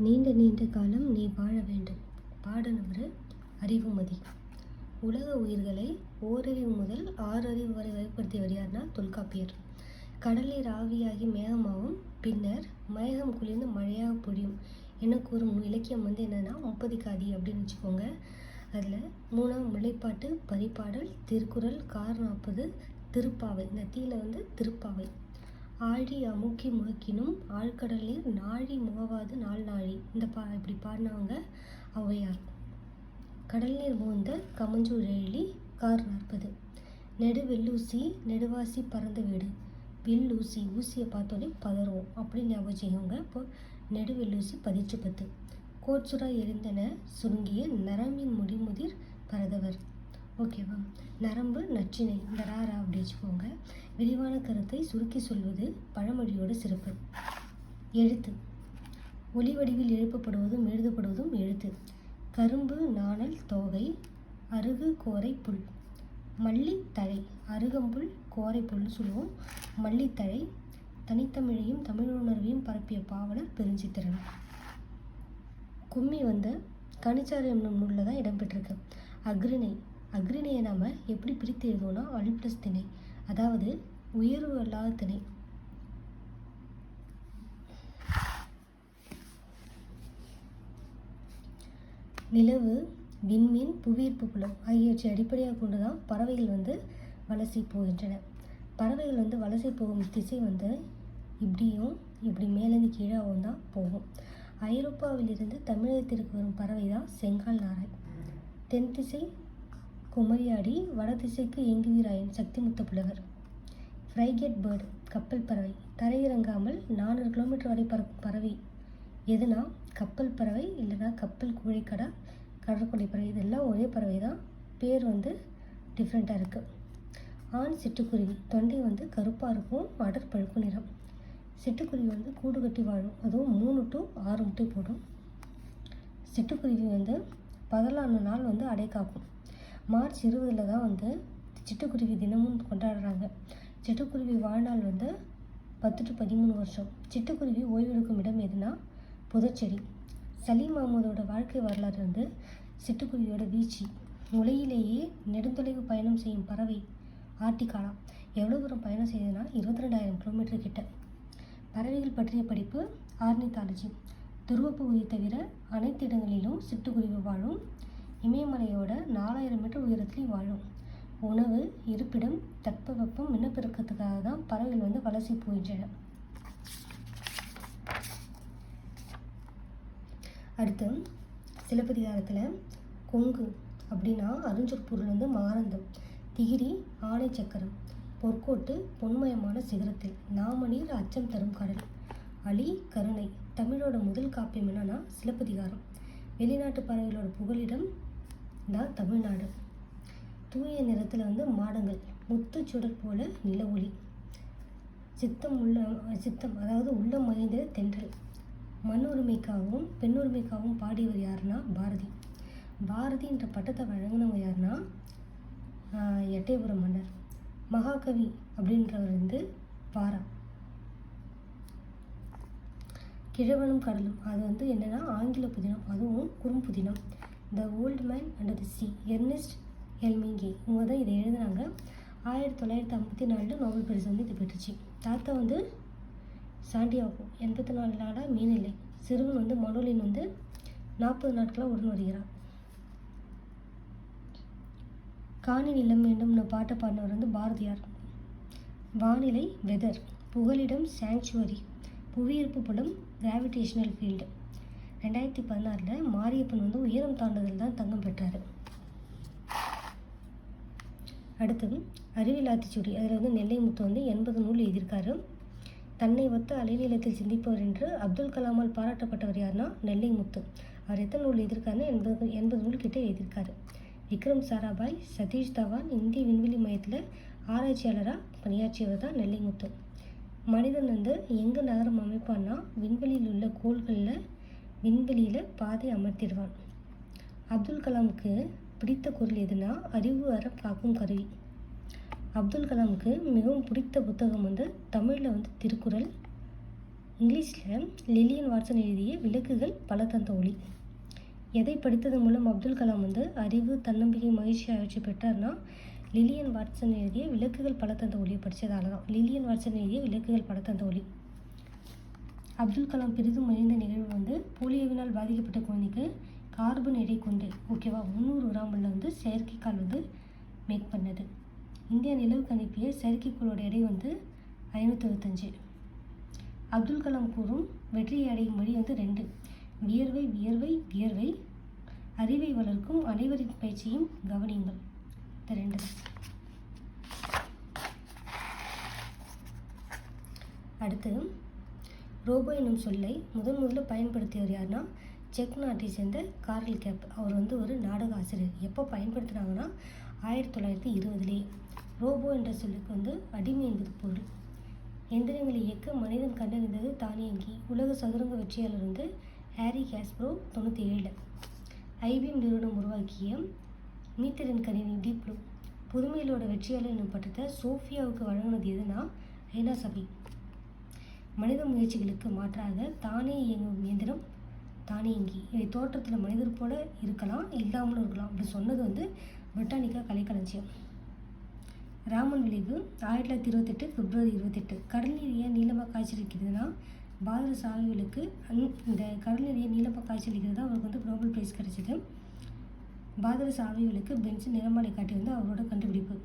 நீண்ட நீண்ட காலம் நீ வாழ வேண்டும். பாடினவர் அறிவுமதி. உலக உயிர்களை ஓரறிவு முதல் 6 அறிவு வரை வகைப்படுத்தியவர் யார்னா தொல்காப்பியர். கடலில் ஆவியாகி மேகமாகும், பின்னர் மேகம் குளிர்ந்து மழையாக பொழியும் என கூறும் இலக்கியம் என்னென்னா முப்பதிகாதி அப்படின்னு வச்சுக்கோங்க. அதில் 3ஆம் முல்லைப்பாட்டு, பரிபாடல், திருக்குறள், கார் 40, திருப்பாவை. இந்த தீயில் திருப்பாவை. ஆழி அமுக்கி முகக்கினும் ஆழ்கடல் நீர் நாழி முகவாது நாள் நாழி. இப்படி பாடினவங்க ஔவையார். கடல் நீர் மூந்த கமஞ்சூர் எழிலி. கார் 40. நெடுவெல்லூசி நெடுவாசி பறந்த வீடு. வெள்ளூசி, ஊசியை பார்த்தோன்னே பதறுவோம் அப்படின்னு ஞாபகம் செய்யுங்க. இப்போ நெடுவெல்லூசி 10 கோட்சுரா எரிந்தன சுருங்கிய நரம்பின் முடிமுதிர் பரதவர். ஓகேவா? நரம்பு நச்சினை, இந்த ராரா அப்படி வச்சுக்கோங்க. விரிவான கருத்தை சுருக்கி சொல்வது பழமொழியோட சிறப்பு. எழுத்து ஒளி வடிவில் எழுப்பப்படுவதும் எழுதப்படுவதும் எழுத்து. கரும்பு நாணல் தோகை, அருகு கோரை புல். மல்லித்தழை, அருகம்புல் கோரை புல்னு சொல்லுவோம். மல்லித்தழை. தனித்தமிழையும் தமிழுணர்வையும் பரப்பிய பாவலர் பெருஞ்சித்திரன். கும்மி கனிச்சாறு என்னும் நூலில் தான் இடம்பெற்றிருக்கு. அக்ரிணை. அக்ரிணையை நாம் எப்படி பிரித்து எழுதுவோம்னா அல்பிளஸ் திணை, அதாவது உயர்வு அல்லாத திணை. நிலவு, விண்மீன், புவியீர்ப்பு புலம் ஆகியவற்றை அடிப்படையாக கொண்டு தான் பறவைகள் வலசை போகின்றன. பறவைகள் வலசை போகும் திசை இப்படி மேலேருந்து கீழாகவும் தான் போகும். ஐரோப்பாவிலிருந்து தமிழகத்திற்கு வரும் பறவை தான் செங்கால் நாரை. தென் திசை குமரியாடி, வட திசைக்கு எங்குவீராயன் சக்திமுத்த புலவர். ஃப்ரைகேட் பேர்டு, கப்பல் பறவை. தரையிறங்காமல் 400 கிலோமீட்டர் வரை பறக்கும் பறவை எதுனா கப்பல் பறவை, இல்லைனா கப்பல் கோழிக்கடா, கடற்கொடை பறவை. இதெல்லாம் ஒரே பறவை தான், பேர் டிஃப்ரெண்ட்டாக இருக்குது. ஆண் சிட்டுக்குருவி. தொண்டை கருப்பாக இருக்கும், அடர் பழுப்பு நிறம். சிட்டுக்குருவி கூடு கட்டி வாழும், அதுவும் 3 to 6 முட்டை போடும். சிட்டுக்குருவி 14 நாள் அடை காக்கும். மார்ச் 20 தான் சிட்டுக்குருவி தினமும் கொண்டாடுறாங்க. சிட்டுக்குருவி வாழ்நாள் 10 to 13 வருஷம். சிட்டுக்குருவி ஓய்வெடுக்கும் இடம் எதுனா புதர்ச்செடி. சலீம் அகமதோட வாழ்க்கை வரலாறு சிட்டுக்குருவியோட வீழ்ச்சி. உலகிலேயே நெடுந்தொலைவு பயணம் செய்யும் பறவை ஆர்டிகாலா. எவ்வளோ தூரம் பயணம் செய்யுதுன்னா 22,000 கிலோமீட்டர் கிட்ட. பறவைகள் பற்றிய படிப்பு ஆர்னித்தாலஜி. துருவப்பகுதியை தவிர அனைத்து இடங்களிலும் சிட்டுக்குருவி வாழும். இமயமலையோட 4000 மீட்டர் உயரத்துலேயும் வாழும். உணவு, இருப்பிடம், தட்பவெப்பம், இனப்பெருக்கத்துக்காக தான் பறவைகள் வலசை போகின்றன. அடுத்து சிலப்பதிகாரத்தில் கொங்கு அப்படின்னா அருஞ்சொற்பொருள் மாரந்தம். திகிரி ஆணை சக்கரம். பொற்கோட்டு பொன்மயமான சிகரத்தில். நாமநீர் அச்சம் தரும் கடல். அலி கருணை. தமிழோட முதல் காப்பியம் என்னன்னா சிலப்பதிகாரம். வெளிநாட்டு பறவைகளோட புகலிடம் தான் தமிழ்நாடு. தூய நிறத்தில் மாடங்கள். முத்து சுடர் போல நில ஒளி. சித்தம் அதாவது உள்ளம் மகிழ்ந்த தென்றல். மண் உரிமைக்காகவும் பெண் உரிமைக்காகவும் பாடியவர் யாருன்னா பாரதி. பாரதின்ற பட்டத்தை வழங்கினவங்க யாருன்னா எட்டயபுரம் மன்னர். மகாகவி அப்படின்றவர் பாரா. கிழவனும் கடலும், அது என்னென்னா ஆங்கில புதினம், அதுவும் குறும்புதினம். The old man under the sea, Ernest Hemingway. இவங்க தான் இதை எழுதுனாங்க. 1954 நோபல் பரிசு இது பெற்றுச்சு. தாத்தா சாண்டியாகோ 84 நாளாக மீனில்லை. சிறுவன் மனோலின் 40 நாட்களாக உடன் வருகிறார். காணி நிலம் என்னும் பாட்டை பாடினவர் பாரதியார். வானிலை வெதர். புகலிடம் சாங்சுவரி. புவியீர்ப்பு புலம் கிராவிடேஷனல் ஃபீல்டு. 2016 மாரியப்பன் உயரம் தாண்டுதல் தான் தங்கம் பெற்றார். அடுத்தது அறிவியல் ஆத்திச்சூடி. அதில் நெல்லை முத்து 80 நூல் எழுதியிருக்காரு. தன்னை ஒத்த அலைநீளத்தில் சிந்திப்பவர் என்று அப்துல் கலாமால் பாராட்டப்பட்டவர் யாருன்னா நெல்லை முத்து. அவர் எத்தனை நூல் எழுதியிருக்காருன்னா 80 நூல் கிட்ட எழுதியிருக்காரு. விக்ரம் சாராபாய், சதீஷ் தவான் இந்திய விண்வெளி மையத்தில் ஆராய்ச்சியாளராக பணியாற்றியவர் தான் நெல்லை முத்து. மனிதன் எங்கே நகரம் அமைப்பான்னா விண்வெளியில் உள்ள கோள்களில் விண்வெளியில் பாதை அமர்த்திடுவான். அப்துல் கலாமுக்கு பிடித்த குரல் எதுனா அறிவு அறம் காக்கும் கருவி. அப்துல் கலாமுக்கு மிகவும் பிடித்த புத்தகம் தமிழில் திருக்குறள், இங்கிலீஷில் லில்லியன் வாட்சன் எழுதிய விளக்குகள் பல தந்த ஒளி. எதை படித்ததன் மூலம் அப்துல் கலாம் அறிவு, தன்னம்பிக்கை, மகிழ்ச்சி ஆகியவற்றை பெற்றார்னா லில்லியன் வாட்சன் எழுதிய விளக்குகள் பல தந்த ஒளியை படித்ததால தான். லில்லியன் வாட்சன் எழுதிய விளக்குகள் பல தந்த ஒளி. அப்துல் கலாம் பெரிதும் மகிழ்ந்த நிகழ்வு போலியோவினால் பாதிக்கப்பட்ட குழந்தைக்கு கார்பன் எடை கொண்டு 300 கிராமில் செயற்கைக்கால் மேக் பண்ணது. இந்தியா நிலவுக்கு அனுப்பிய செயற்கைக்கோளோட எடை 525. அப்துல் கலாம் கூறும் வெற்றியை அடையும் வழி 2. வியர்வை வியர்வை வியர்வை, அறிவை வளர்க்கும் அனைவரின் பயிற்சியும் கவனியுங்கள். 2. அடுத்து, ரோபோ என்னும் சொல்லை முதல்ல பயன்படுத்தியவர் யாருன்னா செக் நாட்டை சேர்ந்த கார்ல் கேப். அவர் ஒரு நாடக ஆசிரியர். எப்போ பயன்படுத்தினாங்கன்னா 1920. ரோபோ என்ற சொல்லுக்கு அடிமை என்பது பொருள். எந்திரங்களை இயக்க மனிதன் கண்டறிந்தது தானியங்கி. உலக சதுரங்க வெற்றியாளர் ஹாரி காஸ்பரோ 97. ஐபிஎம் நிறுவனம் உருவாக்கிய மீத்தரின் கணினி டீப் ப்ளூ. புதுமையிலோட வெற்றியாளர் என்னும் பட்டத்தை சோஃபியாவுக்கு வழங்கினது எதுனா ஐநா சபை. மனித முயற்சிகளுக்கு மாற்றாக தானே இயங்கும் இயந்திரம் தானியங்கி. இவை தோற்றத்தில் மனிதர் போல இருக்கலாம், இல்லாமலும் இருக்கலாம். அப்படி சொன்னது பிரிட்டானிக்கா கலைக்களஞ்சியம். ராமன் விளைவு 1928 பிப்ரவரி 28. கடல் நீர் ஏன் நீளமாக காய்ச்சலிக்கிறதுனா பாரத சாவிகளுக்கு இந்த கடல் நீர் ஏன் நீளமாக காய்ச்சலிக்கிறது அவருக்கு நோபல் பிரைஸ் கிடைச்சிது. பாரத சாவிகளுக்கு பென்சின் நிறமாலை காட்டி அவரோட கண்டுபிடிப்பு.